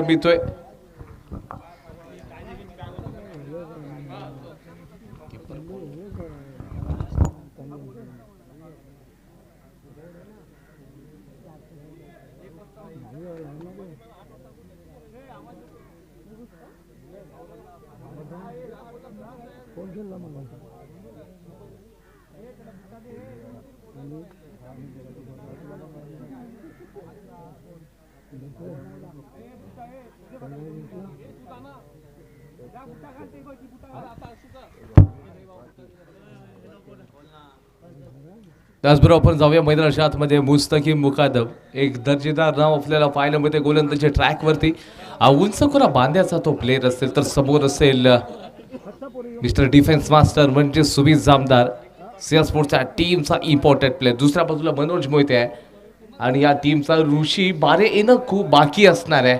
मिळतोय. त्याचबरोबर आपण जाऊया मैदानाच्या आतमध्ये. मुस्तकीम मुकादम एक दर्जेदार नाव आपल्याला पाहायला मिळते गोलंदाजी ट्रॅकवरती. उंच कोरा बांध्याचा तो प्लेअर असेल तर समोर असेल मिस्टर डिफेन्स मास्टर म्हणजे सुबीर जामदार, सिया स्पोर्ट्सच्या टीमचा इम्पॉर्टंट प्लेअर. दुसऱ्या बाजूला मनोज मोहिते आहे आणि या टीमचा ऋषी बारे येणं खूप बाकी असणार आहे.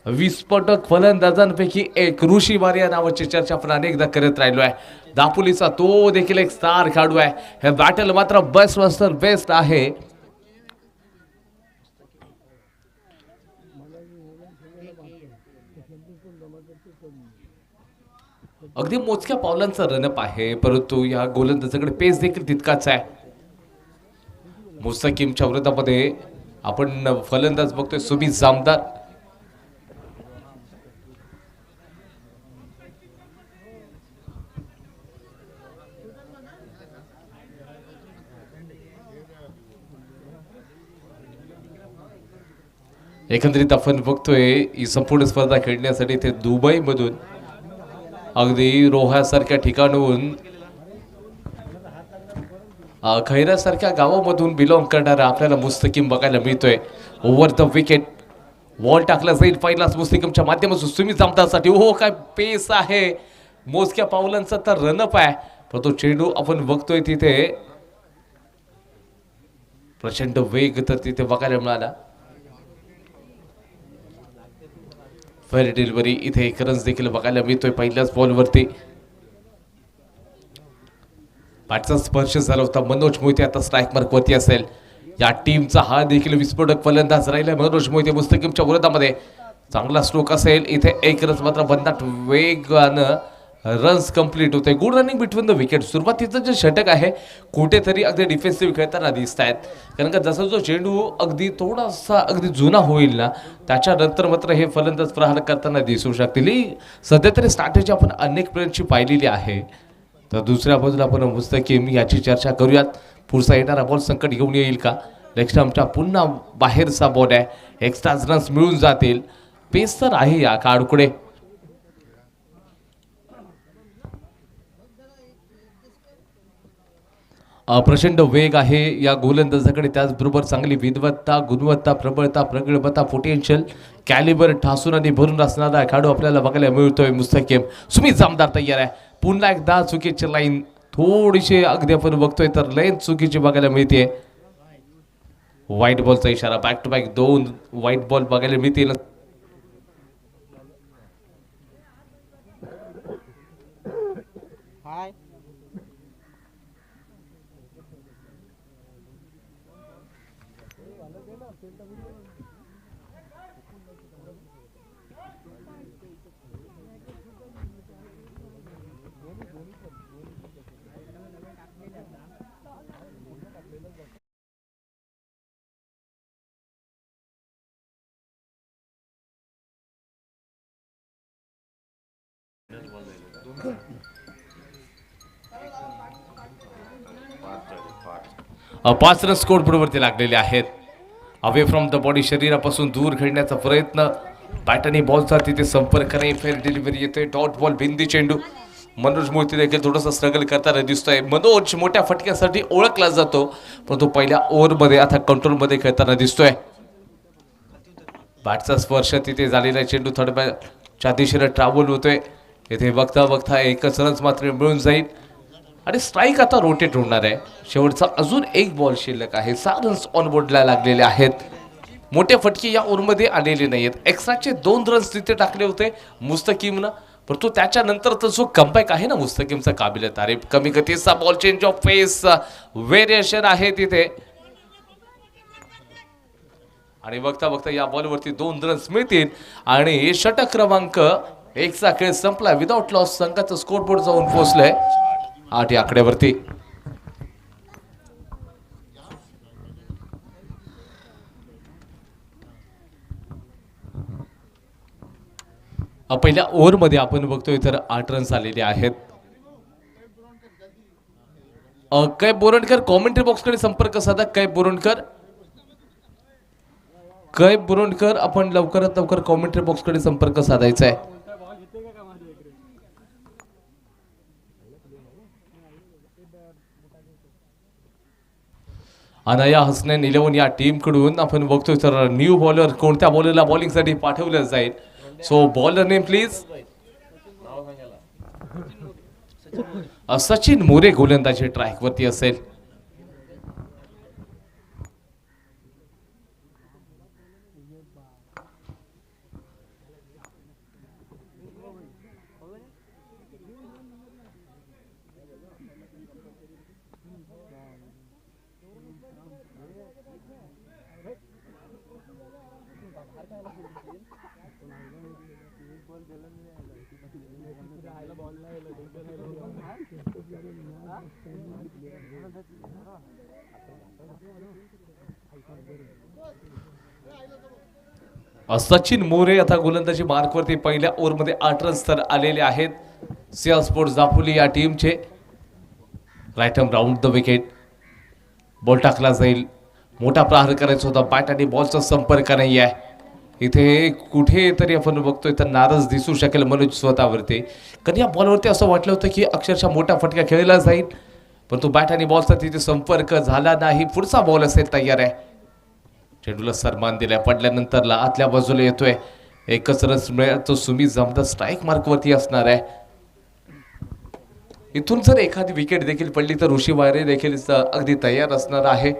विस्फोटक फलंदाजांपैकी एक ऋषी बारे या नावाची चर्चा आपण अनेकदा करत राहिलो आहे. दापोलीचा तो देखील एक स्टार खेळाडू आहे. हे बॅटल मात्र बेस्ट मास्टर बेस्ट आहे. अगदी मोजक्या पावलांचा रनअप आहे परंतु या गोलंदाजाकडे पेस देखील तितकाच आहे. मुस्तकीमच्या विरोधामध्ये आपण फलंदाज बघतोय सुबीर जामदार. एकंदरीत आपण बघतोय ही संपूर्ण स्पर्धा खेळण्यासाठी ते दुबईमधून अगदी रोह्यासारख्या ठिकाणून खैरासारख्या गावामधून बिलॉंग करणारा आपल्याला मुस्तकीम बघायला मिळतोय. ओव्हर द विकेट बॉल टाकला जाईल पहिलाच मुस्तकीमच्या माध्यमातून सुमित जामदारसाठी. हो काय पेस आहे, मोजक्या पावलांचा तर रनअप आहे पण तो चेंडू आपण बघतोय तिथे प्रचंड वेग तर तिथे बघायला मिळाला. फेअर डिलिव्हरी इथे एक रन्स देखील बघायला मिळतोय पहिल्याच बॉलवरती. बॅटचा स्पर्श झाला होता. मनोज मोहिते आता स्ट्राईक मार्क वरती असेल. या टीमचा हा देखील विस्फोटक फलंदाज राहिला मनोज मोहिते. मुस्तकीमच्या विरोधामध्ये चांगला स्ट्रोक असेल. इथे एक रन्स मात्र भन्नाट वेगानं रन्स कंप्लीट होते. Good running between the wicket. सुरुवातीचं जे षटक आहे कुठेतरी अगदी डिफेन्सिव्ह खेळताना दिसत आहेत कारण का जसा जो चेंडू अगदी थोडासा अगदी जुना होईल ना त्याच्यानंतर मात्र हे फलंदाज प्रहार करताना दिसू शकतील. सध्या तरी स्ट्रॅटेजी आपण अनेक प्लेयरची पाहिलेली आहे. तर दुसऱ्या बाजूला आपण मुस्तकीम याची चर्चा करूयात. पुढचा येणारा बॉल संकट घेऊन येईल का. नेक्स्ट आमच्या पुन्हा बाहेरचा बॉल आहे. एक्स्ट्रा रन्स मिळून जातील. पेस तर आहे या काळकडे. प्रचंड वेग आहे या गोलंदाजाकडे. त्याचबरोबर चांगली विद्वत्ता, गुणवत्ता, प्रबळता, प्रगल्भता, पोटेन्शियल, कॅलिबर ठासून आणि भरून असणारा खेळाडू आपल्याला बघायला मिळतोय मुस्तकीम. सुमित जामदार तयार आहे. पुन्हा एकदा चुकीची लाईन थोडीशी अगदी आपण बघतोय तर लाईन चुकीची बघायला मिळते. व्हाईट बॉलचा इशारा. Back to back 2 white ball बघायला मिळतील. पाच रन स्कोर बोर्डवरती लागलेले आहेत. अवे फ्रॉम द बॉडी, शरीरापासून दूर खेळण्याचा प्रयत्न. बॅट आणि बॉलचा तिथे संपर्क नाही. फेअर डिलिव्हरी येतोय. डॉट बॉल भिंदी चेंडू. मनोज मोहिते देखील थोडंसं स्ट्रगल करताना दिसतोय. मनोज मोठ्या फटक्यासाठी ओळखला जातो पण तो पहिल्या ओव्हरमध्ये आता कंट्रोलमध्ये खेळताना दिसतोय. बॅटचा स्पर्श तिथे झालेला चेंडू थर्ड बॅटच्या दिशेने ट्रॅव्हल होतोय. इथे बघता बघता एकच रन्स मात्र मिळून जाईल आणि स्ट्राईक आता रोटेट होणार आहे. शेवटचा अजून एक बॉल शिल्लक आहे. 6 रन्स ऑन बोर्डला लागलेले आहेत. मोठे फटके या ओव्हरमध्ये आलेले नाहीत. एक्स्ट्राचे 2 रन्स तिथे टाकले होते मुस्तकीमनं परंतु त्याच्यानंतरचा जो कमबॅक आहे ना मुस्तकीमचा काबिल तारीफ. कमी गतीचा ball, change of pace, variation आहे तिथे. आणि बघता बघता या बॉलवरती 2 रन्स मिळतील आणि षटक क्रमांक 1 चा खेळ संपला. विदाउट लॉस संघाचं स्कोरबोर्ड जाऊन पोहोचलंय 8 या आकड्यावरती. पहिल्या ओव्हरमध्ये आपण बघतोय तर 8 रन्स आलेले आहेत. कैफ बोरंडकर कॉमेंट्री बॉक्सकडे संपर्क साधा. कैफ बोरंडकर आपण लवकरात लवकर कॉमेंट्री बॉक्सकडे संपर्क साधायचा आहे. अनाया हसनैन 11 या टीम कडून आपण बघतोय तर न्यू बॉलर कोणत्या बॉलरला बॉलिंगसाठी पाठवलं जाईल. So bowler name please. Sachin More गोलंदाजी ट्रॅक वरती असेल. सचिन मोरे आता गोलंदाजी मार्कवरती पहिल्या ओव्हरमध्ये 8 रन्स तर आलेले आहेत. सिया स्पोर्ट्स दापोली या टीमचे. Right arm round the wicket. Ball टाकला जाईल. मोठा प्रहार करायचा होता. बॅट आणि बॉलचा संपर्क नाही आहे. इथे कुठेतरी आपण बघतोय तर नाराज दिसू शकेल मनोज स्वतःवरती. कारण या बॉलवरती असं वाटलं होतं की अक्षरशः मोठा फटका खेळला जाईल, परंतु बॅट आणि बॉलचा तिथे संपर्क झाला नाही. पुढचा बॉल असेल तयार आहे. चेंडूला सन्मान दिलाय. पडल्यानंतरला आतल्या बाजूला येतोय. एकच रन्स मिळेल तो सुमित जामदार स्ट्राईक मार्कवरती असणार आहे. इथून जर एखादी विकेट देखील पडली तर ऋषी वायरे देखील अगदी तयार असणार आहे.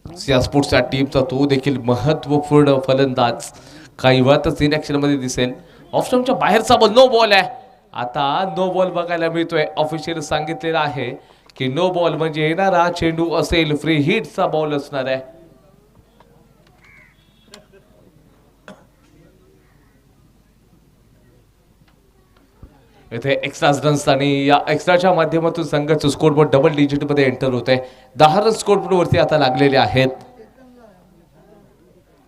सिया स्पोर्ट्सच्या टीमचा तो देखील महत्वपूर्ण फलंदाज काही वेळातच इनॅक्शन मध्ये दिसेल. ऑप्शनच्या बाहेरचा बॉल नो बॉल आहे. आता नो बॉल बघायला मिळतोय. ऑफिशियल सांगितलेलं आहे की नो बॉल म्हणजे येणारा चेंडू असेल फ्री हिटचा बॉल असणार आहे. इथे एक्स्ट्रा रन्स आणि या एक्स्ट्राच्या माध्यमातून संघाचं स्कोरबोर्ड डबल डिजिट मध्ये एंटर होत आहे. 10 रन स्कोरबोर्ड वरती आता लागलेले आहेत.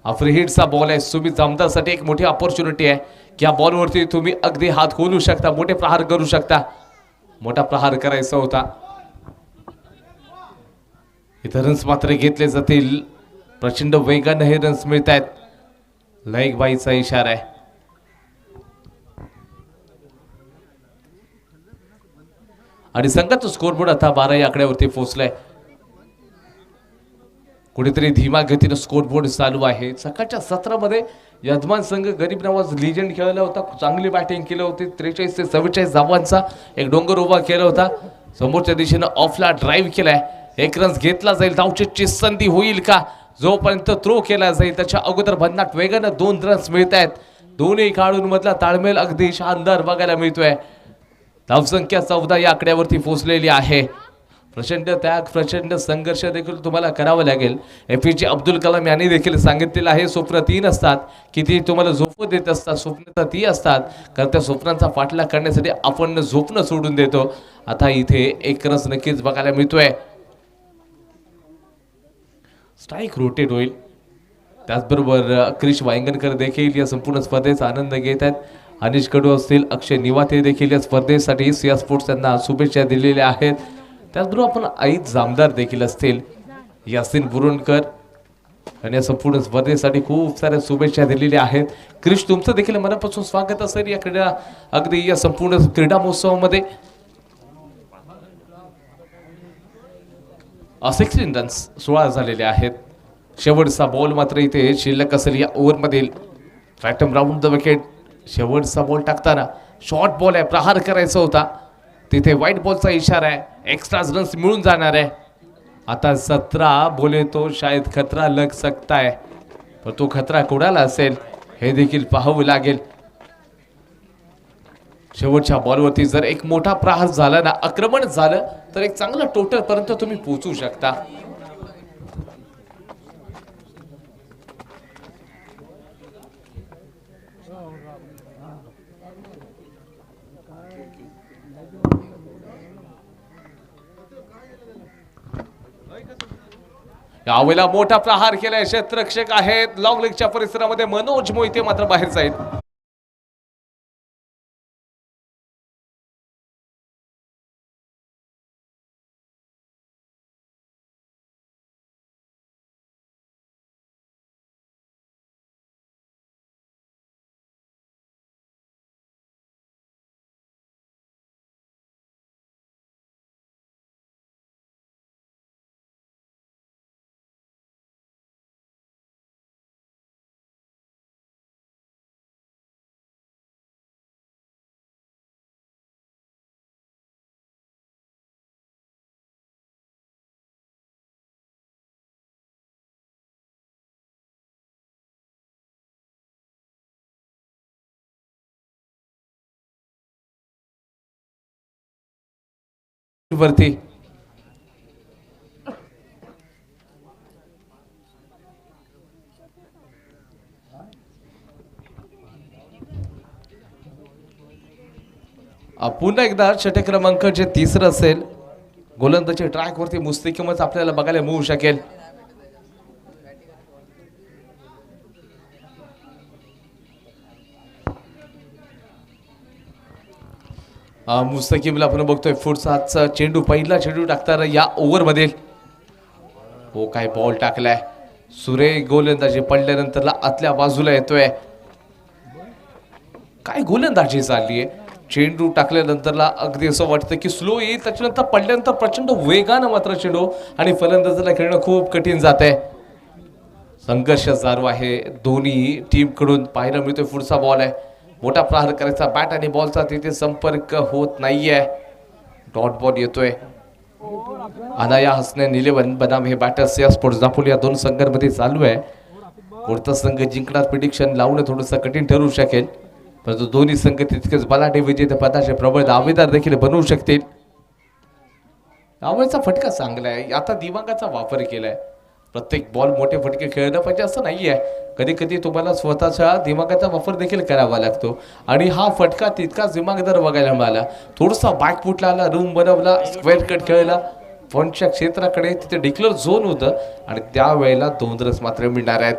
फ्री हिटचा बॉल आहे. सुमित जामदारसाठी एक मोठी ऑपॉर्च्युनिटी आहे की या बॉलवरती तुम्ही अगदी हात खोलू शकता, मोठे प्रहार करू शकता. मोठा प्रहार करायचा होता. इथं रन्स मात्र घेतले जातील. प्रचंड वेगाने हे रन्स मिळत आहेत. लाईक बाईचा इशारा आहे. आणि संघाचा स्कोरबोर्ड आता 12 या आकड्यावरती पोहोचलाय. कुठेतरी धीमा गतीनं स्कोरबोर्ड चालू आहे. सकाळच्या सत्रामध्ये यजमान संघ गरीब नवाज लिजेंड खेळला होता. चांगली बॅटिंग केली होती. 43 ते 44 धावांचा एक डोंगर उभा केला होता. समोरच्या दिशेनं ऑफला ड्राईव्ह केलाय. 1 रन्स घेतला जाईल. धावचीची संधी होईल का? जोपर्यंत थ्रो केला जाईल त्याच्या अगोदर भन्नाट वेगानं 2 रन्स मिळत आहेत. दोन्ही खेळाडूंमधला ताळमेळ अगदी शानदार बघायला मिळतोय. धावसंख्या 14 या आकड्यावरती पोहोचलेली आहे. प्रचंड त्याग, प्रचंड संघर्ष देखील तुम्हाला करावं लागेल. APJ अब्दुल कलाम यांनी देखील सांगितलेलं आहे स्वप्न 3 असतात की ती तुम्हाला झोप देत असतात. स्वप्न तर ती असतात कारण त्या स्वप्नांचा पाठलाग करण्यासाठी आपण झोपणं सोडून देतो. आता इथे 1 रन्स नक्कीच बघायला मिळतोय. स्ट्राईक रोटेट होईल. त्याचबरोबर क्रिश वायंगणकर देखील या संपूर्ण स्पर्धेचा आनंद घेत आहेत. अनिश कडू असतील, अक्षय निवाते देखील या स्पर्धेसाठी सिया स्पोर्ट्स यांना शुभेच्छा दिलेल्या आहेत. त्याचबरोबर आपण आईत जामदार देखील असतील, यासिन बुरुणकर आणि या संपूर्ण स्पर्धेसाठी खूप साऱ्या शुभेच्छा दिलेल्या आहेत. क्रिश तुमचं देखील मनापासून स्वागत असेल या क्रीडा अगदी या संपूर्ण क्रीडा महोत्सवामध्ये. 16 रन्स 16 झालेले आहेत. शेवटचा बॉल मात्र इथे शिल्लक असेल या ओव्हरमधील. Right arm round the wicket. शेवटचा बॉल टाकताना शॉर्ट बॉल आहे. प्रहार करायचा होता. तिथे व्हाईट बॉलचा इशारा आहे. एक्स्ट्रा रन्स मिळून जाणार आहे. आता 17 बोले तो शायद खतरा लग सकता है, पण तो खतरा कोणाला असेल हे देखील पाहावं लागेल. शेवटच्या बॉलवरती जर एक मोठा प्रहार झाला ना, आक्रमण झालं तर एक चांगला टोटल पर्यंत तुम्ही पोहोचू शकता. यावेळेला मोठा प्रहार केलाय क्षेत्ररक्षक आहेत लॉंग लेगच्या परिसरामध्ये मनोज मोहिते मात्र बाहेर जाईल. वरती पुन्हा एकदा षटक क्रमांक जे तिसरं असेल गोलंदाजी ट्रॅक वरती मुस्तकिमच आपल्याला बघायला मिळू शकेल. मुस्तकिमला आपण बघतोय फुटसाचा चेंडू पहिला चेंडू टाकताना या ओव्हर मध्ये हो काय बॉल टाकलाय सुरेख गोलंदाजी पडल्यानंतरला आतल्या बाजूला येतोय. काय गोलंदाजी चालली आहे चेंडू टाकल्यानंतरला अगदी असं वाटतं की स्लो येईल त्याच्यानंतर पडल्यानंतर प्रचंड वेगानं मात्र चेंडू आणि फलंदाजाला खेळणं खूप कठीण जात आहे. संघर्ष जारू आहे दोन्ही टीम कडून पाहायला मिळतोय. पुढचा बॉल आहे मोठा प्रहार करायचा बॅट आणि बॉलचा तिथे संपर्क होत नाहीये. डॉट बॉल येतोय. अनाया हसने निलेवन बनाम हे बॅटर्स या स्पोर्ट्स दापोली या दोन संघांमध्ये चालू आहे. कोणता संघ जिंकणार प्रिडिक्शन लावणं थोडंसं कठीण ठरू शकेल परंतु दोन्ही संघ तितकेच बलाढ्य विजेतेपदाचे प्रबळ दावेदार देखील बनवू शकतील. यावेळेचा फटका चांगला आहे आता दिमागाचा वापर केलाय. प्रत्येक बॉल मोठे फटके खेळलं पाहिजे असं नाहीये. कधी कधी तुम्हाला स्वतःच्या दिमागाचा वापर देखील करावा लागतो आणि हा फटका तितकाच दिमागदार बघायला मिळाला. थोडासा बॅक फुटला आला रूम बनवला स्क्वेअर कट खेळला फ्रंटच्या क्षेत्राकडे तिथे डिक्लेअर झोन होतं आणि त्यावेळेला 2 रन्स मात्र मिळणार आहेत.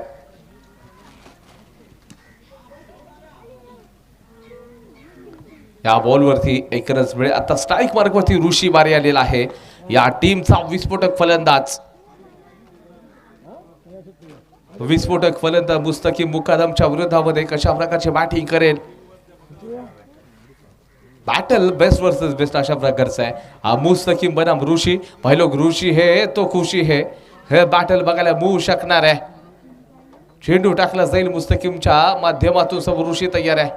या बॉलवरती 1 रन्स मिळेल. आता स्ट्राईक मार्कवरती ऋषी बारी आलेला आहे या टीमचा विस्फोटक फलंदाज. विस्फोटक फलंदाज मुस्तकीम मुकादमच्या विरोधामध्ये कशा प्रकारचे बॅटिंग करेल. बॅटल बेस्ट वर्सेस बेस्ट अशा प्रकारचा आहे. हा मुस्तकीम बनाम ऋषी पहिलोग ऋषी है तो खुशी है हे बॅटल बघायला मिळू शकणार आहे. चेंडू टाकला जाईल मुस्तकीमच्या माध्यमातून सब ऋषी तयार आहे.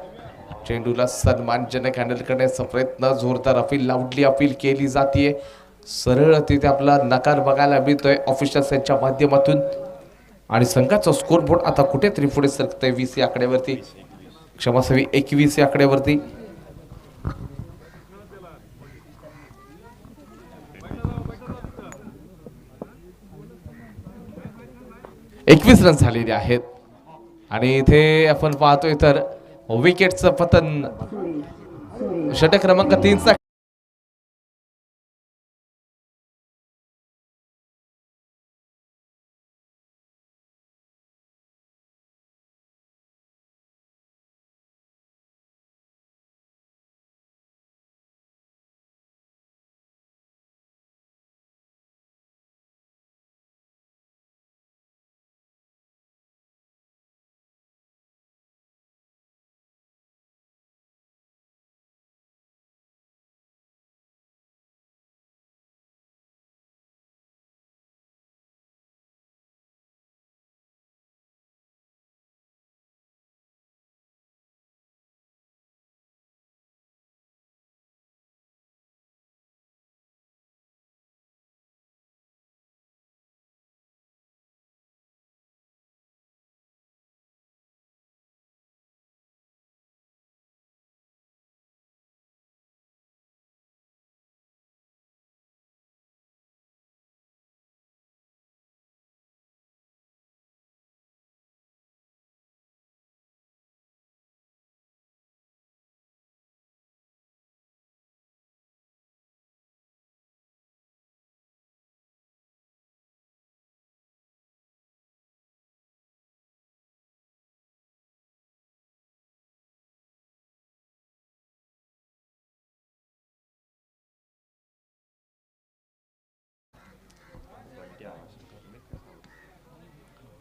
चेंडूला सन्मानजनक हँडल करण्याचा प्रयत्न जोरदार अपील लाऊडली अपील केली जाते. सरळ तिथे आपला नकार बघायला मिळतोय ऑफिशियल्स यांच्या माध्यमातून आणि संघाचा स्कोर बोर्ड आता कुठेतरी पुढे सरकतोय 20 या आकड्यावरती क्षमासावी 21 या आकड्यावरती. एकवीस रन झालेले आहेत आणि इथे आपण पाहतोय तर विकेटचं पतन षटक क्रमांक 3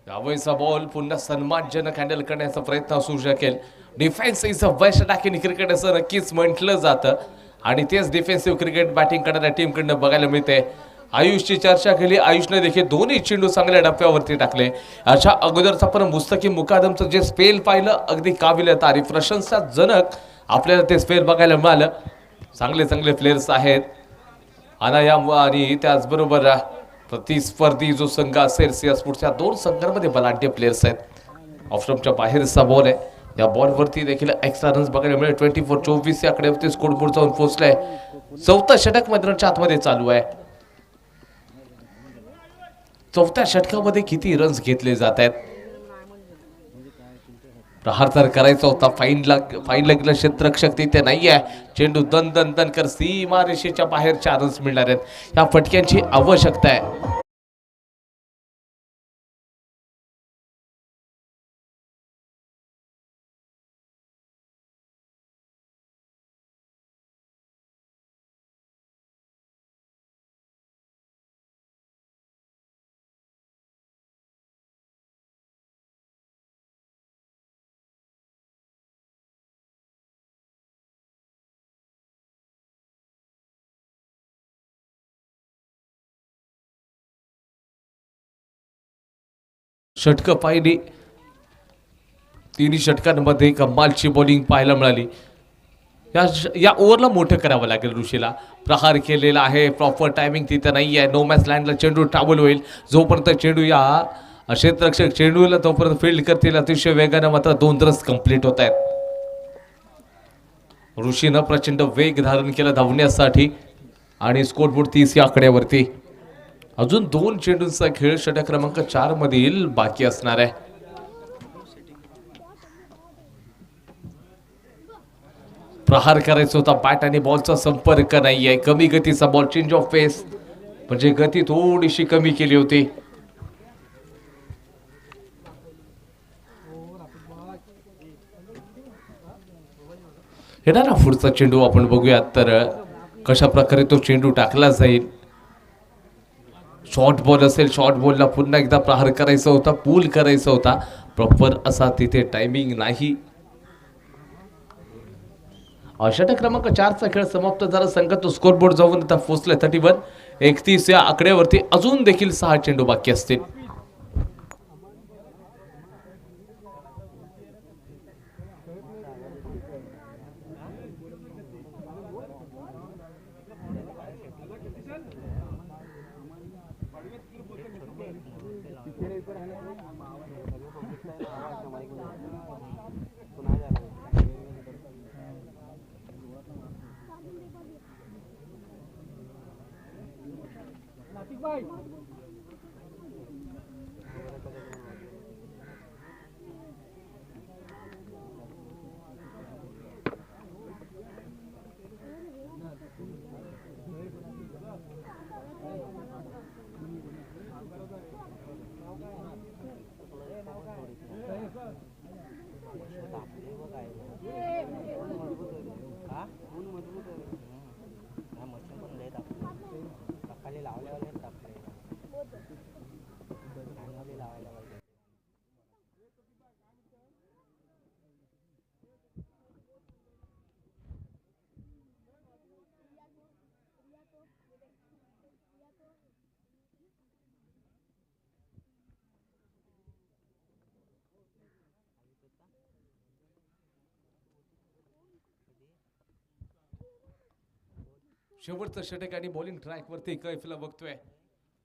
यावेळेचा बॉल पुन्हा सन्मानजनक हँडल करण्याचा प्रयत्न असू शकेल. Defence is a best attack in cricket असं नक्कीच म्हटलं जातं आणि तेच डिफेन्सिव्ह क्रिकेट बॅटिंग करणाऱ्या टीमकडनं बघायला मिळते. आयुषची चर्चा केली. आयुषने देखील दोन्ही चेंडू चांगल्या डप्प्यावरती टाकले. अशा अगोदरचा पण मुस्तकीम मुकादमचं जे स्पेल पाहिलं अगदी काबिल तारीफ प्रशंसाजनक आपल्याला ते स्पेल बघायला मिळालं. चांगले चांगले प्लेयर्स आहेत अनायाम आणि त्याचबरोबर प्रतिस्पर्धी जो संघ असेल पुढच्या दोन संघांमध्ये बलाढ्य प्लेयर्स आहेत. ऑफस्टंपच्या बाहेरचा बॉल आहे. या बॉलवरती देखील एक्स्ट्रा रन्स बघायला मिळेल. 24-24 या आकड्यावरती स्कोरबोर्ड जाऊन पोहोचलाय. चौथा षटक मैदानाच्या आतमध्ये चालू आहे. चौथ्या षटकामध्ये किती रन्स घेतले जात आहेत. प्रहार तर करायचा होता. फाईन लागलं क्षेत्ररक्षक तिथे नाही आहे. चेंडू दन दन दन कर सीमारेषेच्या बाहेर 4 रन्स मिळणार आहेत. या फटक्यांची आवश्यकता आहे. षटक पाहिली. तिन्ही षटकांमध्ये कमालची बॉलिंग पाहायला मिळाली. या ओव्हरला मोठं करावं लागेल ऋषीला. प्रहार केलेला आहे. प्रॉपर टायमिंग तिथं नाही आहे. नो मॅच लँडला चेंडू ट्रॅव्हल होईल. जोपर्यंत चेंडू या क्षेत्ररक्षक चेंडूला तोपर्यंत फील्ड करतील अतिशय वेगानं. मात्र 2 रन्स कंप्लीट होत आहेत. ऋषीनं प्रचंड वेग धारण केला धावण्यासाठी आणि स्कोरबोर्ड 30 या आकड्यावरती. अजून 2 चेंडूंचा खेळ षटक क्रमांक 4 मधील बाकी असणार आहे. प्रहार करायचा होता. बॅट आणि बॉलचा संपर्क नाहीये. कमी गतीचा बॉल. चेंज ऑफ पेस म्हणजे गती थोडीशी कमी केली होती. येणारा पुढचा चेंडू आपण बघूयात तर कशा प्रकारे तो चेंडू टाकला जाईल. शॉर्ट बॉल असेल. शॉर्ट बॉलला पुन्हा एकदा प्रहार करायचा होता. पूल करायचा होता. प्रॉपर असा तिथे टायमिंग नाही. षटक क्रमांक 4चा खेळ समाप्त झाला. संघ तो स्कोरबोर्ड जाऊन आता पोहोचलाय 31 या आकड्यावरती. अजून देखील 6 चेंडू बाकी असतील. शेवटचं षटक आणि बॉलिंग ट्रॅक वरती कैफला बघतोय.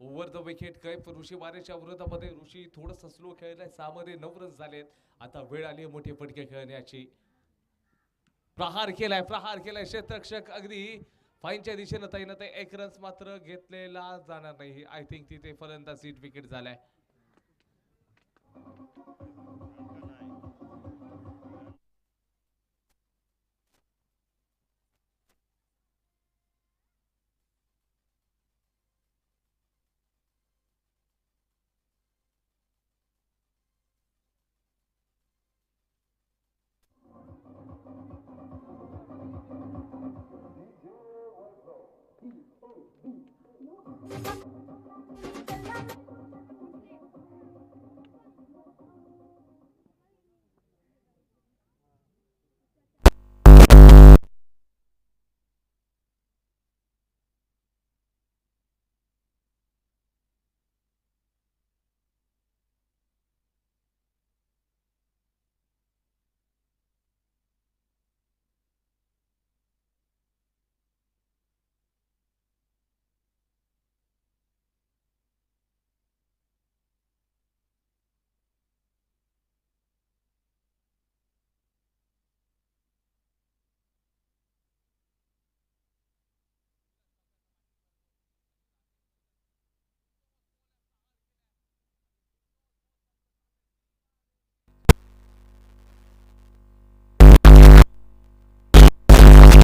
ओव्हर द विकेट कैफ ऋषी वारेच्या विरोधामध्ये. ऋषी थोडंसं स्लो खेळलाय. 6 मध्ये 9 रन्स झालेत. आता वेळ आली मोठे फटके खेळण्याची. प्रहार केलाय. क्षेत्ररक्षक अगदी फाईनच्या दिशेनं तैनात आहे. 1 रन्स मात्र घेतलेला जाणार नाही. आय थिंक तिथे फलंदाज सीट विकेट झालाय.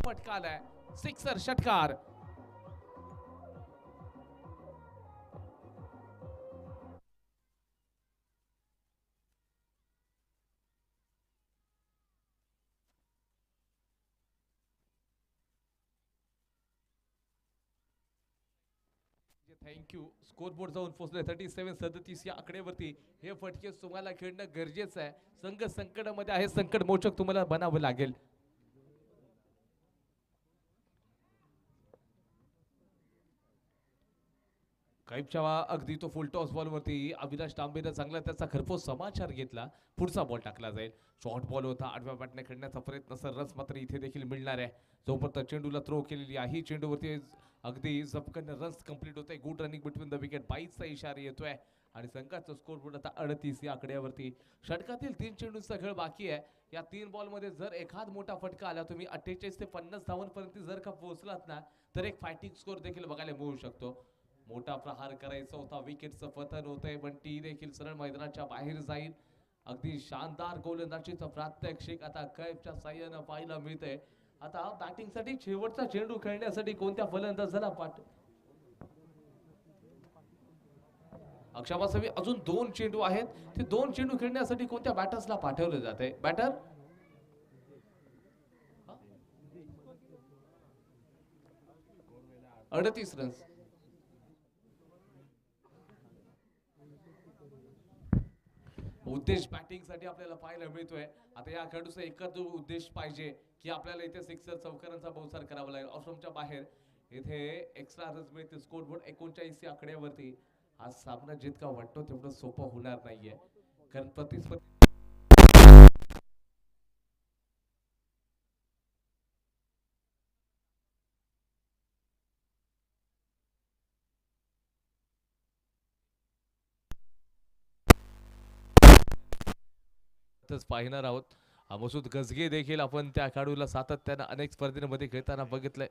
फटका आलाय, सिक्सर, षटकार. थँक्यू. स्कोर बोर्ड जाऊन पोहोचले 37-37 या आकड्यावरती. हे फटके तुम्हाला खेळणं गरजेचं आहे. संघ संकटामध्ये आहे, संकट मोचक तुम्हाला बनावं लागेल. कैपच्या अगदी तो फुल टॉस बॉलवरती अविनाश तांबेनं चांगला त्याचा खरपोस समाचार घेतला. पुढचा बॉल टाकला जाईल. शॉर्ट बॉल होता, आडव्या बॅटने खेळण्याचा प्रयत्न, सर रस मात्र इथे देखील मिळणार आहे. जोपर्यंत चेंडूला थ्रो केलेली आहे, चेंडूवरती अगदी झपकन रन्स कंप्लीट होत आहे. Good running between the wicket, 22चा इशारा येतोय आणि संघाचा स्कोर बोर्ड आता 38 या आकड्यावरती. षटकातील 3 चेंडूंचा खेळ बाकी आहे. या 3 बॉलमध्ये जर एखाद मोठा फटका आला, तुम्ही 48 ते 50 धावांपर्यंत जर का पोहोचलात ना, तर एक फायटिंग स्कोर देखील बघायला मिळू शकतो. मोठा प्रहार करायचा होता, विकेटचं पतन होतंय, पण टी देखील सरळ मैदानाच्या बाहेर जाईल. अगदी शानदार गोलंदाजीचं प्रात्यक्षिक आता कैफच्या साह्यानं पाहायला मिळतंय. आता बॅटिंगसाठी शेवटचा चेंडू खेळण्यासाठी कोणत्या फलंदाजाला अक्षाबासवी अजून 2 चेंडू आहेत. ते 2 चेंडू खेळण्यासाठी कोणत्या बॅटर्सला पाठवले जाते? Batter 38 runs. उद्देश बॅटिंग साठी आपल्याला पाहायला मिळतोय. आता या खेळाडूचा एकच उद्देश पाहिजे की आपल्याला इथे सिक्सर चौकारांचा बहुसार करावा लागेल. ऑफमच्या बाहेर इथे एक्स्ट्रा रन्स मिळते. स्कोर बोर्ड 39 या आकड्यावरती. हा सामना जितका वाटतो तेवढं सोपं होणार नाहीये, कारण प्रतिस्पर्धी पाहणार आहोत. मसूद गजगे देखील आपण त्या खेळाडूला सातत्यानं अनेक स्पर्धेमध्ये खेळताना बघितलंय.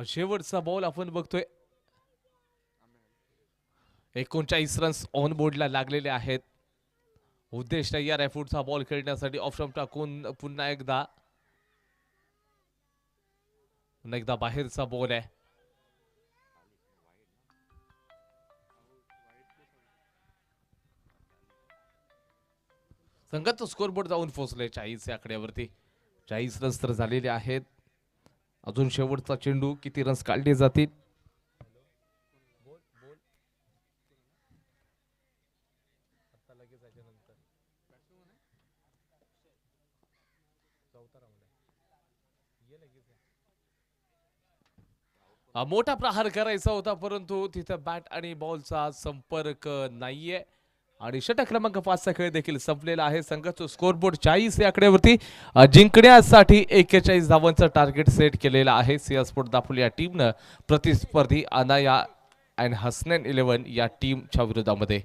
शेवटचा बॉल आपण बघतोय. 39 रन्स ऑन बोर्डला लागलेले आहेत. उद्देश तयार आहे पुढचा बॉल खेळण्यासाठी. ऑफ टाकून पुन्हा एकदा बाहेरचा बॉल आहे. संघाचा स्कोर बोर्ड जाऊन पोहोचले 40 या आकड्यावरती. 40 रन्स तर झालेले आहेत. अजून शेवटचा चेंडू, किती रन्स काढले जातील? मोठा प्रहार करायचा होता, परंतु तिथे बॅट आणि बॉलचा संपर्क नाहीये आणि षटक क्रमांक 5 चा खेळ देखील संपलेला आहे. संघाचा स्कोरबोर्ड 40 या आकड्यावरती. जिंकण्यासाठी 41 धावांचं टार्गेट सेट केलेलं आहे सिया स्पोर्ट दापोली या टीमनं प्रतिस्पर्धी अनाया अँड हसनैन 11 या टीमच्या विरोधामध्ये.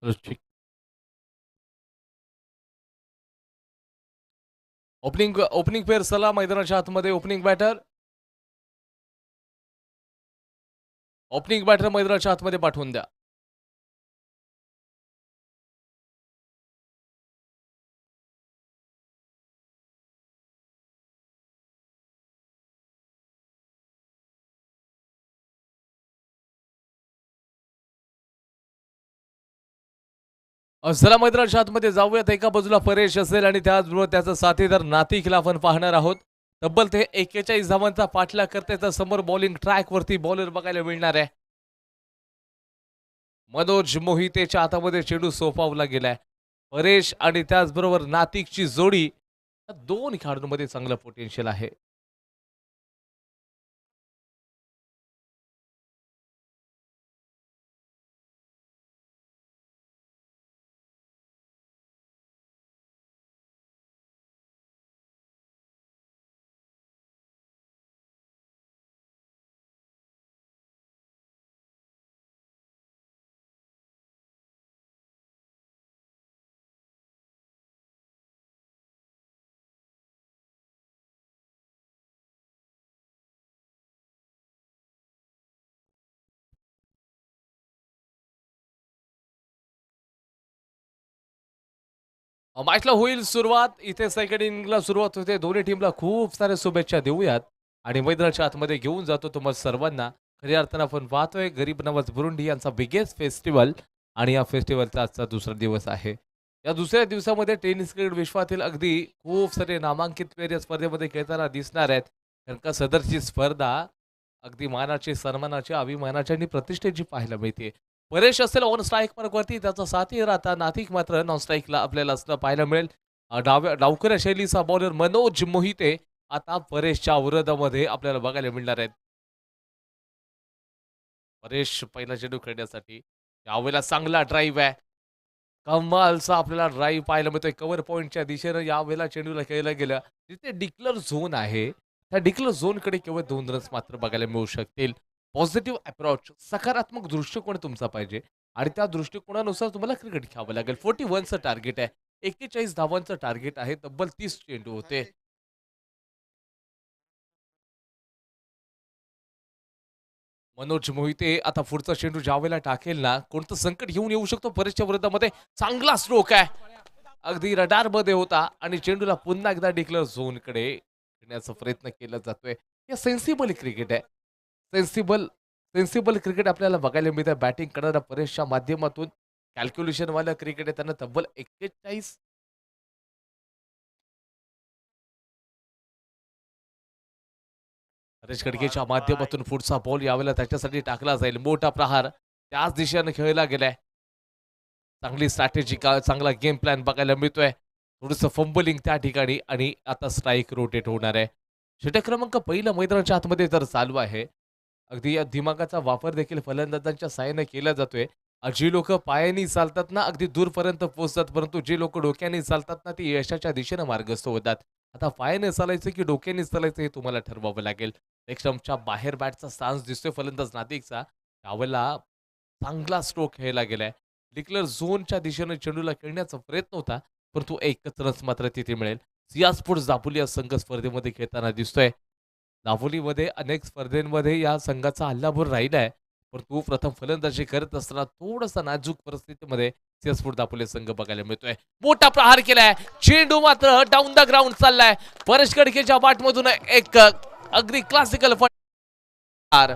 ठीक. ओपनिंग पेअर चला मैदानाच्या आतमध्ये. ओपनिंग बॅटर मैदानाच्या आतमध्ये पाठवून द्या. चला मैदानाच्या आतमध्ये जाऊयात. एका बाजूला परेश असेल आणि त्याचबरोबर त्याचा साथीदार नातिकला आपण पाहणार आहोत. तब्बल ते 41 धावांचा पाठलाग करते, तर समोर बॉलिंग ट्रॅकवरती बॉलर बघायला मिळणार आहे. मनोज मोहितेच्या हातामध्ये चेंडू सोपावला गेलाय. परेश आणि त्याचबरोबर नातिकची जोडी, या दोन खेळाडूंमध्ये चांगलं पोटेन्शियल आहे. मॅचला होईल सुरुवात. इथे सेकंड इनिंगला सुरुवात होते. दोन्ही टीमला खूप साऱ्या शुभेच्छा देऊयात आणि मैदानाच्या आतमध्ये घेऊन जातो तुम्हाला सर्वांना. खऱ्या अर्थानं आपण पाहतोय गरीब नवाज बुरुंडी यांचा बिगेस्ट फेस्टिवल आणि या फेस्टिवलचा आजचा दुसरा दिवस आहे. या दुसऱ्या दिवसामध्ये टेनिस क्रिकेट विश्वातील अगदी खूप सारे नामांकित प्लेयर या स्पर्धेमध्ये खेळताना दिसणार आहेत. कारण का सदरची स्पर्धा अगदी मानाची, सन्मानाची, अभिमानाची आणि प्रतिष्ठेची पाहायला मिळते. परेश असेल ऑन स्ट्राईक मार्कवरती, त्याचा साथी राहता नातिक मात्र नॉन स्ट्राईकला आपल्याला असं पाहायला मिळेल. डावखऱ्या शैलीचा बॉलर मनोज मोहिते आता परेशच्या विरोधामध्ये आपल्याला बघायला मिळणार आहेत. परेश पहिला चेंडू खेळण्यासाठी यावेळेला चांगला ड्राईव्ह आहे. कमालचा आपल्याला ड्राईव्ह पाहायला मिळतोय. कव्हर पॉईंटच्या दिशेनं यावेळेला चेंडूला खेळलं गेलं. जिथे डिक्लर झोन आहे, त्या डिक्लर झोनकडे केवळ 2 रन्स मात्र बघायला मिळू शकतील. पॉझिटिव्ह अप्रोच, सकारात्मक दृष्टिकोन तुमचा पाहिजे आणि त्या दृष्टिकोनानुसार तुम्हाला क्रिकेट खेळावं लागेल. 41चं टार्गेट आहे. 41 धावांचं टार्गेट आहे. तब्बल 30 चेंडू होते. मनोज मोहिते आता पुढचा चेंडू ज्यावेळेला टाकेल ना, कोणतं संकट घेऊन येऊ शकतो परेशच्या विरोधामध्ये. चांगला स्ट्रोक आहे. अगदी रडारमध्ये होता आणि चेंडूला पुन्हा एकदा डिक्लेअर झोनकडे नेण्याचा प्रयत्न केला जातोय. हे सेन्सिबल क्रिकेट आहे. सेन्सिबल सेन्सिबल क्रिकेट आपल्याला बघायला मिळतं. बॅटिंग करणाऱ्या परेशच्या माध्यमातून कॅल्क्युलेशनवालं क्रिकेट आहे. त्यांना तब्बल 41 हरेश खडकेच्या माध्यमातून पुढचा बॉल यावेळेला त्याच्यासाठी टाकला जाईल. मोठा प्रहार त्याच दिशेने खेळला गेलाय. चांगली स्ट्रॅटेजी, चांगला गेम प्लॅन बघायला मिळतोय. थोडंसं फंबलिंग त्या ठिकाणी आणि आता स्ट्राईक रोटेट होणार आहे. षटक क्रमांक पहिला मैदानाच्या आतमध्ये तर चालू आहे. अगदी या दिमागाचा वापर देखील फलंदाजांच्या साहाय्याने केला जातोय. जी लोक पायानी चालतात ना, अगदी दूरपर्यंत पोहोचतात, परंतु जे लोक डोक्याने चालतात ना, ते यशाच्या दिशेने मार्गस्थ होतात. आता पायाने चालायचं की डोक्याने चालायचं हे तुम्हाला ठरवावं लागेल. स्टंपच्या बाहेर बॅटचा स्टान्स दिसतोय फलंदाज नातिकचा. त्यावेळेला चांगला स्ट्रोक खेळला गेलाय. डिक्लेअर झोनच्या दिशेने चेंडूला खेळण्याचा प्रयत्न होता, परंतु एकच रन्स मात्र तिथे मिळेल. सियासपूर दापोली संघ स्पर्धेमध्ये खेळताना दिसतोय. दापोलीमध्ये अनेक स्पर्धेमध्ये या संघाचा हल्लाभर राहिलाय, परंतु प्रथम फलंदाजी करत असताना थोडासा नाजूक परिस्थितीमध्ये सियासपूर दापोली संघ बघायला मिळतोय. मोठा प्रहार केलाय. चेंडू मात्र डाऊन द ग्राउंड चाललाय. परेश खडकेच्या बॅटमधून एक अगदी क्लासिकल फटकार.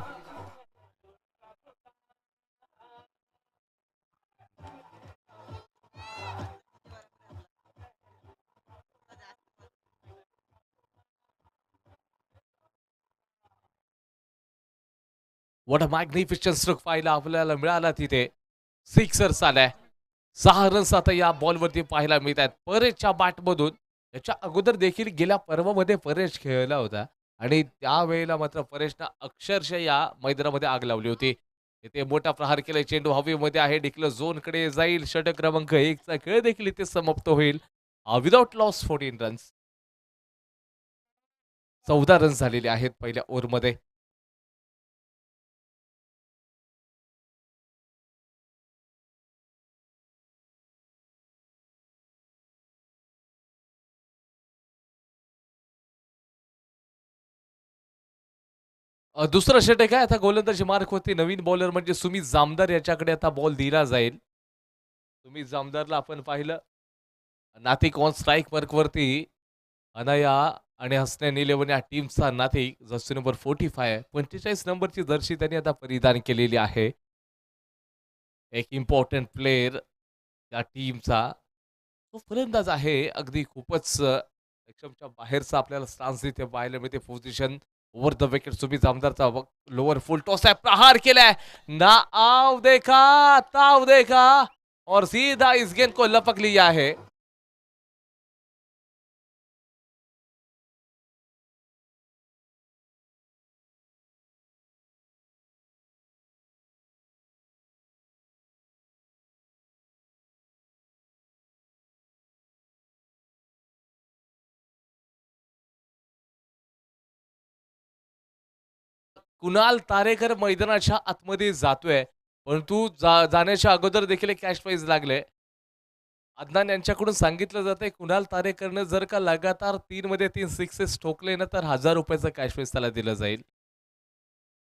व्हॉट अ मॅग्निफिशंट स्ट्रोक पाहायला आपल्याला मिळाला तिथे. सिक्सर आलाय. 6 रन्स आता या बॉलवरती पाहायला मिळत आहेत परेशच्या बॅटमधून. याच्या अगोदर देखील गेल्या पर्वामध्ये परेश खेळला होता आणि त्यावेळेला मात्र परेशनं अक्षरशः या मैदानामध्ये आग लावली होती. इथे मोठा प्रहार केलाय. चेंडू हवेमध्ये आहे. डिक्लेअर झोनकडे जाईल. षटक क्रमांक 1 चा खेळ देखील इथे समाप्त होईल. Without loss 14 runs. 14 रन्स झालेले आहेत पहिल्या ओव्हरमध्ये. दुसरं षटक आहे. आता गोलंदाजी मार्क होती. नवीन बॉलर म्हणजे सुमित जामदार याच्याकडे आता बॉल दिला जाईल. सुमित जामदारला आपण पाहिलं नातिक ऑन स्ट्राईक मार्कवरती अनाया आणि हसनैन 11 या टीमचा नातिक जर्सी नंबर 45 45 नंबरची जर्सी त्यांनी आता परिधान केलेली आहे. एक इम्पॉर्टंट प्लेयर या टीमचा तो फलंदाज आहे. अगदी खूपच लक्षाच्या बाहेरचा आपल्याला स्टान्स इथे पाहायला मिळते. Position over the wicket Sumit जामदारचा लोअर फुल टॉस आहे. प्रहार केलाय ना आव देखा ताव देखा और सीधा इस गेंद को लपक लिया है. कुणाल तारेकर मैदानाच्या आतमध्ये जातोय परंतु जाण्याच्या अगोदर देखील एक कॅश प्राइज लागले. अदनान यांच्याकडून सांगितलं जातंय कुणाल तारेकरनं जर का लगातार 3 मध्ये 3 सिक्सेस ठोकले ना तर 1000 रुपयाचं कॅश प्राइज त्याला दिलं जाईल.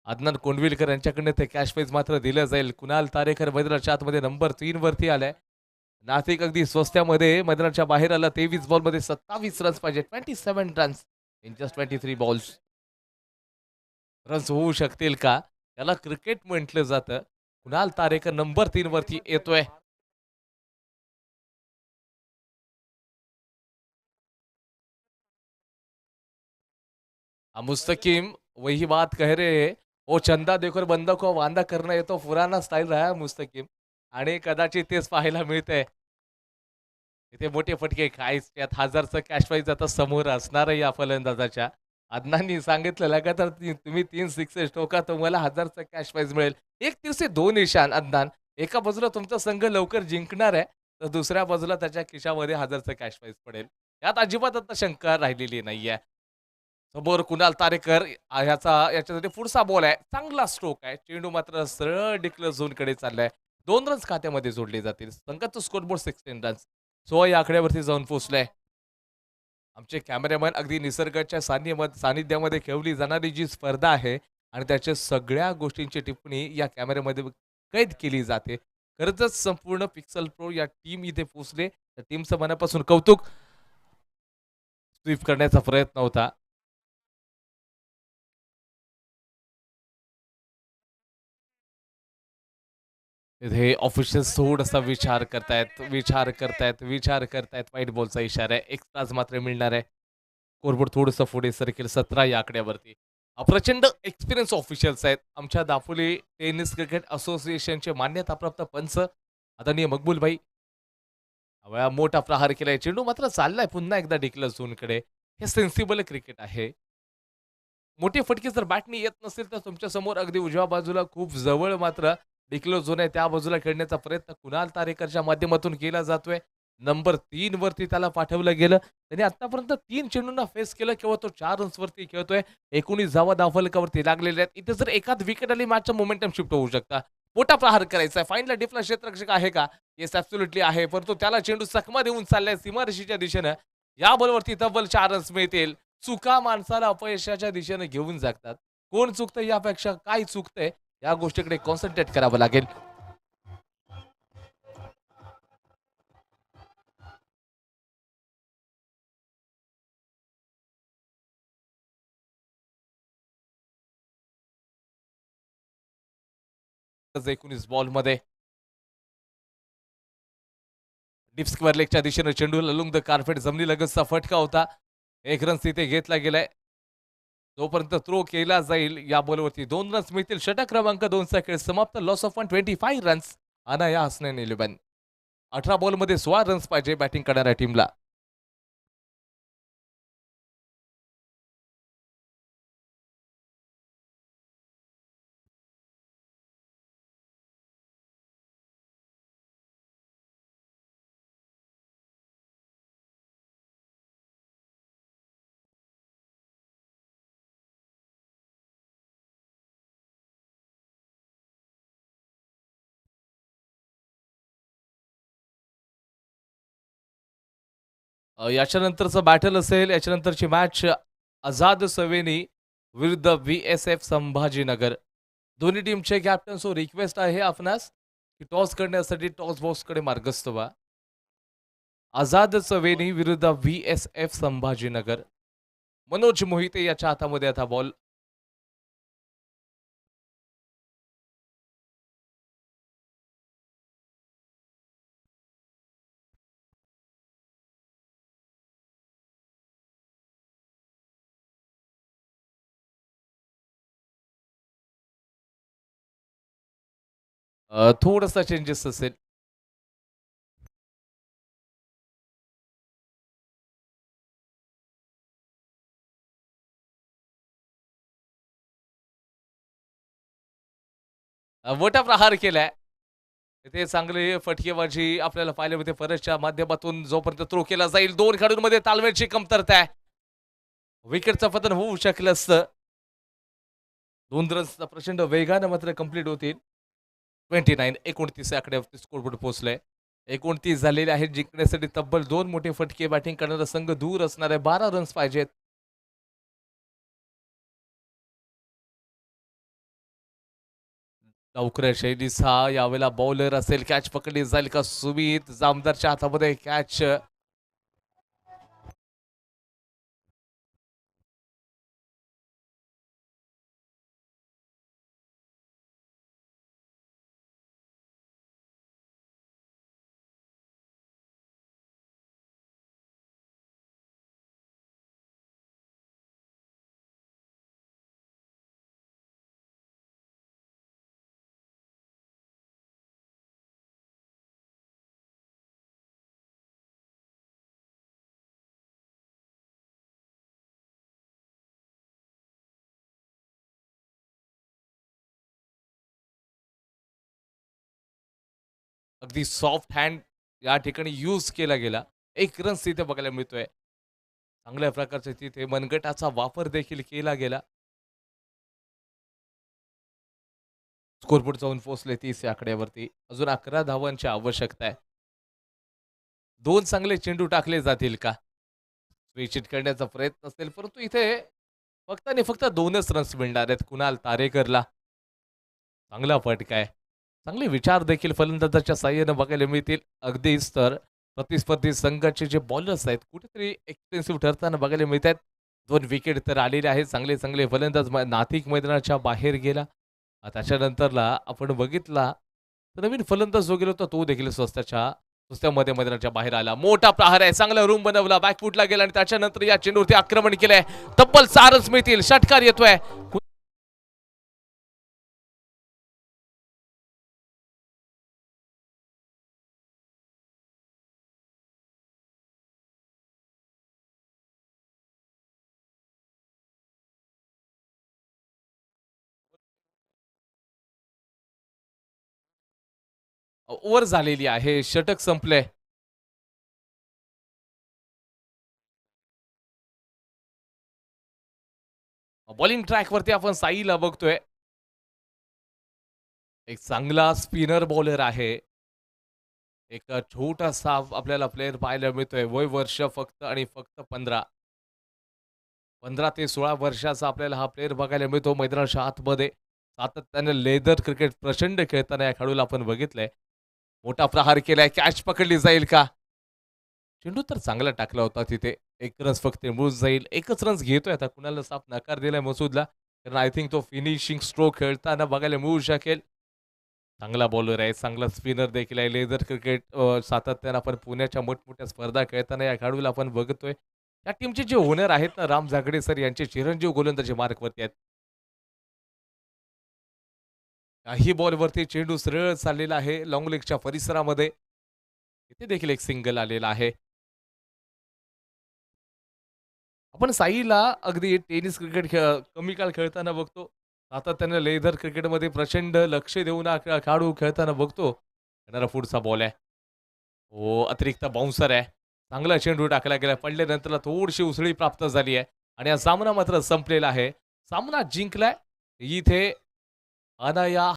अदनान कोंडविलकर यांच्याकडनं ते कॅश प्राइज मात्र दिलं जाईल. कुणाल तारेकर मैदानाच्या आतमध्ये नंबर 3 वरती आलाय. नाशिक अगदी स्वस्त्यामध्ये मैदानाच्या बाहेर आला. 23 बॉलमध्ये 27 रन्स पाहिजे. 27 runs in just 23 balls. Runs होऊ शकतील का? त्याला क्रिकेट म्हटलं जातं. कुणाल तारेकर नंबर 3 वरती येतोय. मुस्तकीम वही बात कह रहे हैं. ओ चंदा देखो बंदा को वांदा करणं येतो पुराना स्टाईल रहा है मुस्तकीम आणि कदाचित तेच पाहायला मिळतंय. इथे मोठे फटके काहीच त्यात 1000चं कॅश प्राइज आता समोर असणार आहे या फलंदाजाच्या. अदनांनी सांगितलं लगातार तुम्ही 3 सिक्सेस ठोका तुम्हाला 1000चं कॅश प्राइज मिळेल. एक दिवशी 2 निशाण अदनान. एका बाजूला तुमचा संघ लवकर जिंकणार आहे तर दुसऱ्या बाजूला त्याच्या खिशामध्ये 1000चं कॅश प्राइज पडेल. यात अजिबात आता शंका राहिलेली नाहीये. समोर कुणाल तारेकर याच्यासाठी पुढचा बॉल आहे. चांगला स्ट्रोक आहे. चेंडू मात्र सरळ डिक्लेअर झोनकडे चाललाय. 2 रन्स खात्यामध्ये जोडले जातील. संघाचा स्कोरबोर्ड 16 रन्स. 16 या आकड्यावरती जाऊन पोहोचलाय. आमचे कॅमेरामॅन अगदी निसर्गाच्या सानिध्यामध्ये खेळली जाणारी जी स्पर्धा आहे आणि त्याच्या सगळ्या गोष्टींची टिप्पणी या कॅमेऱ्यामध्ये कैद केली जाते. खरंच संपूर्ण पिक्सल प्रो या टीम इथे पोहोचले. त्या टीमचं मनापासून कौतुक. स्वीप करण्याचा प्रयत्न होता. इथे ऑफिशियल्स थोडासा विचार करतायत. व्हाईट बॉलचा इशारा आहे. 1 तास मात्र मिळणार आहे. स्कोरबोर्ड थोडंसं पुढे सरकेल 17 या आकड्यावरती. प्रचंड एक्सपिरियन्स ऑफिशियल्स आहेत. आमच्या दापोली टेनिस क्रिकेट असोसिएशनचे मान्यताप्राप्त पंच आदरणीय मकबूल भाई. वेळा मोठा प्रहार केलाय. चेंडू मात्र चाललाय पुन्हा एकदा डिक्लेअर झोनकडे. हे सेन्सिबल क्रिकेट आहे. मोठे फटके जर बॅटनी येत नसेल तर तुमच्या समोर अगदी उजव्या बाजूला खूप जवळ मात्र डिक्लेअर झोन आहे. त्या बाजूला खेळण्याचा प्रयत्न कुणाल तारेकरच्या माध्यमातून केला जातोय. नंबर 3 वरती त्याला पाठवलं गेलं. त्याने आतापर्यंत 3 चेंडूंना फेस केलं किंवा तो 4 रन्स वरती खेळतोय. 19 धावा धावफलकावरती लागलेले आहेत. इथे जर एखाद विकेट आली मॅचचा मोमेंटम शिफ्ट होऊ शकता. मोठा प्रहार करायचा आहे. फाईनला डिफला क्षेत्ररक्षक आहे का? येस ॲब्सोल्युटली आहे. परंतु त्याला चेंडू चकमा देऊन चाललाय सीमारेषेच्या दिशेनं. या बॉलवरती तब्बल 4 रन्स मिळतील. चुका माणसाला अपयशाच्या दिशेने घेऊन जातात. कोण चुकतंय यापेक्षा काय चुकतंय या गोष्टीकडे कॉन्सन्ट्रेट करावं लागेल. आज 19 बॉलमध्ये डीप स्क्वेअर लेगच्या दिशेने चेंडू लुंग द कार्पेट जमिनीलगतचा फटका होता. 1 रन तिथे घेतला गेलाय. जोपर्यंत थ्रो केला जाईल या बॉलवरती 2 रन्स मिळतील. षटक क्रमांक 2 चा खेळ समाप्त. Loss of 125 runs. Anaya Hasnain 11. 18 बॉलमध्ये 16 runs पाहिजे बॅटिंग करणाऱ्या टीमला. याच्यानंतरचं बॅटल असेल. याच्यानंतरची मॅच आझाद सवेनी विरुद्ध VSF संभाजीनगर. दोन्ही टीमचे कॅप्टन सो रिक्वेस्ट आहे आपणास की टॉस करण्यासाठी टॉस बॉक्सकडे मार्गस्थ व्हा. आझाद चवेनी विरुद्ध VSF संभाजीनगर. मनोज मोहिते याच्या हातामध्ये आता बॉल. थोडासा चेंजेस असेल. मोठा प्रहार केलाय. ते चांगले फटकेबाजी आपल्याला पाहायला मिळते. फरसच्या माध्यमातून जोपर्यंत थ्रो केला जाईल, दोन खेळाडूंमध्ये तालमेलची कमतरता आहे. विकेटचं पतन होऊ शकलं असतं. 2 रन्सचा प्रचंड वेगानं मात्र कंप्लीट होतील. 29 आकड्यावरती स्कोरबोर्ड पोहोचलाय. 29 झालेले आहेत. जिंकण्यासाठी तब्बल 2 मोठे फटके बॅटिंग करणारा संघ दूर असणार आहे. 12 रन्स पाहिजेत. लवकर शैलीसा यावेळेला बॉलर असेल. कॅच पकडली जाईल का? सुमित जामदारच्या हातामध्ये कॅच. अगदी सॉफ्ट हँड या ठिकाणी यूज केला गेला. 1 रन्स तिथे बघायला मिळतोय. चांगल्या प्रकारचे तिथे मनगटाचा वापर देखील केला गेला. स्कोरबोर्ड जाऊन पोहोचले 30 या आकड्यावरती. अजून 11 धावांची आवश्यकता आहे. 2 चांगले चेंडू टाकले जातील का? स्विच करण्याचा प्रयत्न असेल, परंतु इथे फक्त आणि फक्त 2च रन्स मिळणार आहेत कुणाल तारेकरला. चांगला फटका आहे. चांगले विचार देखील फलंदाजाच्या साह्याने बघायला मिळतील. अगदीच तर प्रतिस्पर्धी संघाचे जे बॉलर्स आहेत कुठेतरी एक्सपेन्सिव्ह ठरताना बघायला मिळत आहेत. 2 विकेट तर आलेले आहेत. चांगले चांगले फलंदाज नाथिक मैदानाच्या बाहेर गेला. त्याच्यानंतरला आपण बघितला तर नवीन फलंदाज जो गेला होता तो देखील स्वस्त्यामध्ये मैदानाच्या बाहेर आला. मोठा प्रहार आहे. चांगला रूम बनवला. बॅकफुटला गेला आणि त्याच्यानंतर या चेंडूवरती आक्रमण केलंय. तब्बल 4 रन्स मिळतील. षटकार येतोय. ओव्हर झालेली आहे. षटक संपलंय. बॉलिंग ट्रॅकवरती आपण साईला बघतोय. एक चांगला स्पिनर बॉलर आहे. एक छोटासा आपल्याला प्लेयर पाहायला मिळतोय. वय वर्ष फक्त आणि फक्त 15. 15 ते 16 वर्षाचा आपल्याला हा प्लेयर बघायला मिळतो. मैदानाच्या आतमध्ये सातत्याने लेदर क्रिकेट प्रचंड खेळताना या खेळाडूला आपण बघितलंय. मोठा प्रहार केलाय. कॅच पकडली जाईल का? चेंडू तर चांगला टाकला होता तिथे. 1 रन्स फक्त मिळून जाईल. 1च रन्स घेतोय आता. कुणाला साफ नकार दिलाय मसूदला. कारण आय थिंक तो फिनिशिंग स्ट्रोक खेळताना बघायला मिळू शकेल. चांगला बॉलर आहे. चांगला स्पिनर देखील आहे. लेदर क्रिकेट सातत्यानं आपण पुण्याच्या मोठमोठ्या स्पर्धा खेळताना या खेळाडूला आपण बघतोय. या टीमचे जे ओनर आहेत ना राम जागडे सर यांचे चिरंजीव गोलंदाजी मार्कवरती आहेत. काही बॉलवरती चेंडू सरळ चाललेला आहे लॉंग लेगच्या परिसरामध्ये. इथे देखील एक सिंगल आलेला आहे. आपण साईला अगदी टेनिस क्रिकेट कमी काळ खेळताना बघतो. सातत्याने लेदर क्रिकेटमध्ये प्रचंड लक्ष देऊन खेळाडू खेळताना बघतो. येणारा पुढचा बॉल आहे. हो, अतिरिक्त बाउन्सर आहे. चांगला चेंडू टाकला गेला. पडल्यानंतर थोडीशी उसळी प्राप्त झाली आहे आणि हा सामना मात्र संपलेला आहे. सामना जिंकलाय इथे अनाया